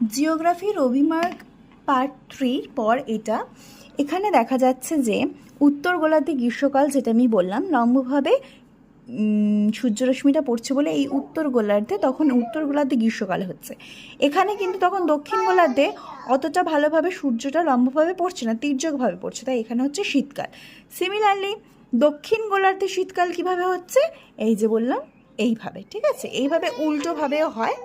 Geography রবিমার্ক part 3 পর এটা এখানে দেখা যাচ্ছে যে উত্তর গোলার্ধে গ্রীষ্মকাল, যেটা আমি বললাম লম্বভাবে সূর্যরশ্মিটা পড়ছে বলে এই উত্তর গোলার্ধে, তখন উত্তর গোলার্ধে গ্রীষ্মকাল হচ্ছে। এখানে কিন্তু তখন দক্ষিণ গোলার্ধে অতটা ভালোভাবে সূর্যটা লম্বভাবে পড়ছে না, তির্যকভাবে পড়ছে, তাই এখানে হচ্ছে শীতকাল। সিমিলারলি দক্ষিণ গোলার্ধে শীতকাল কিভাবে হচ্ছে, এই যে বললাম এইভাবে, ঠিক আছে, এইভাবে উল্টোভাবেও হয়।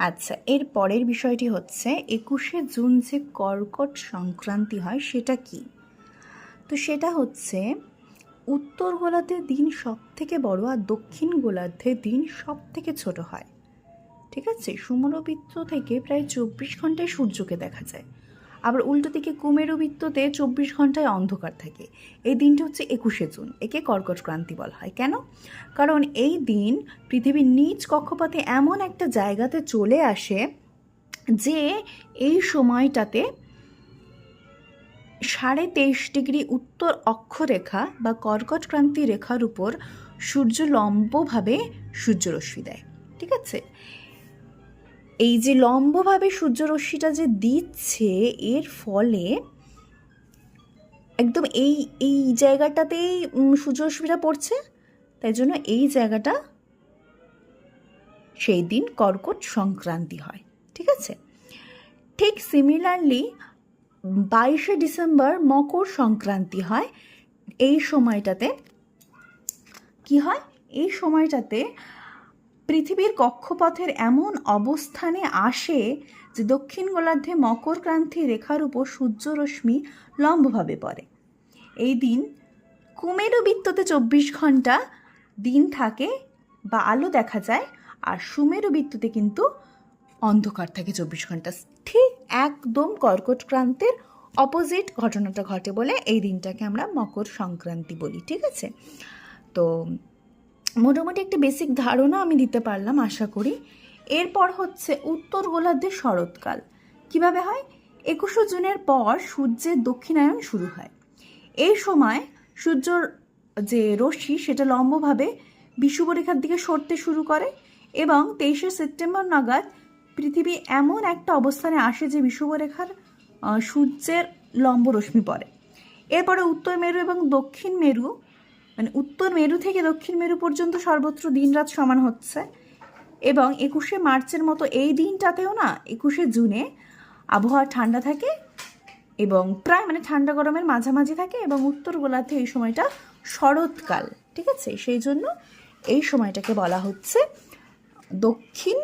আচ্ছা, এর পরের বিষয়টি হচ্ছে 21শে জুন যে কর্কট সংক্রান্তি হয় সেটা কি? তো সেটা হচ্ছে উত্তর গোলার্ধে দিন সব থেকে বড় আর দক্ষিণ গোলার্ধে দিন সব থেকে ছোট হয়, ঠিক আছে। সুমেরুবৃত্ত থেকে প্রায় 24 ঘন্টায় সূর্যকে দেখা যায়, আবার উল্টো দিকে কুমেরুবৃত্ততে 24 ঘন্টায় অন্ধকার থাকে। এই দিনটা হচ্ছে 21শে জুন, একে কর্কট ক্রান্তি বলা হয়। কেন? কারণ এই দিন পৃথিবীর নিচ কক্ষপথে এমন একটা জায়গাতে চলে আসে যে এই সময়টাতে 23.5 ডিগ্রি উত্তর অক্ষরেখা বা কর্কট ক্রান্তি রেখার উপর সূর্য লম্বভাবে সূর্যরশ্মি দেয়, ঠিক আছে। এই যে লম্বভাবে সূর্যরশ্মিটা যে দিচ্ছে, এর ফলে একদম এই এই জায়গাটাতেই সূর্যরশ্মিটা পড়ছে, তাই জন্য এই জায়গাটা সেই দিন কর্কট সংক্রান্তি হয়, ঠিক আছে। ঠিক সিমিলারলি 22শে ডিসেম্বর মকর সংক্রান্তি হয়। এই সময়টাতে কি হয়? এই সময়টাতে পৃথিবীর কক্ষপথের এমন অবস্থানে আসে যে দক্ষিণ গোলার্ধে মকর ক্রান্তি রেখার উপর সূর্যরশ্মি লম্বভাবে পড়ে। এই দিন কুমেরুবৃত্ততে 24 ঘন্টা দিন থাকে বা আলো দেখা যায়, আর সুমেরুবৃত্ততে কিন্তু অন্ধকার থাকে 24 ঘন্টা। ঠিক একদম কর্কট ক্রান্তের অপোজিট ঘটনাটা ঘটে বলে এই দিনটাকে আমরা মকর সংক্রান্তি বলি, ঠিক আছে। তো মোটামুটি একটা বেসিক ধারণা আমি দিতে পারলাম আশা করি। এরপর হচ্ছে উত্তর গোলার্ধে শরৎকাল কিভাবে হয়? 21শে জুনের পর সূর্যের দক্ষিণায়ন শুরু হয়। এই সময় সূর্যর যে রশ্মি সেটা লম্বভাবে বিষুবরেখার দিকে সরতে শুরু করে এবং 23শে সেপ্টেম্বর নাগাদ পৃথিবী এমন একটা অবস্থানে আসে যে বিষুবরেখার সূর্যের লম্ব রশ্মি পড়ে। এরপরে উত্তর মেরু এবং দক্ষিণ মেরু, মানে উত্তর মেরু থেকে দক্ষিণ মেরু পর্যন্ত সর্বত্র দিন রাত সমান হচ্ছে। এবং 21শে মার্চের মতো এই দিনটাতেও না, 21শে জুনে আবহাওয়া ঠান্ডা থাকে এবং প্রায় মানে ঠান্ডা গরমের মাঝামাঝি থাকে, এবং উত্তর গোলার্ধে এই সময়টা শরৎকাল, ঠিক আছে। সেই জন্য এই সময়টাকে বলা হচ্ছে দক্ষিণ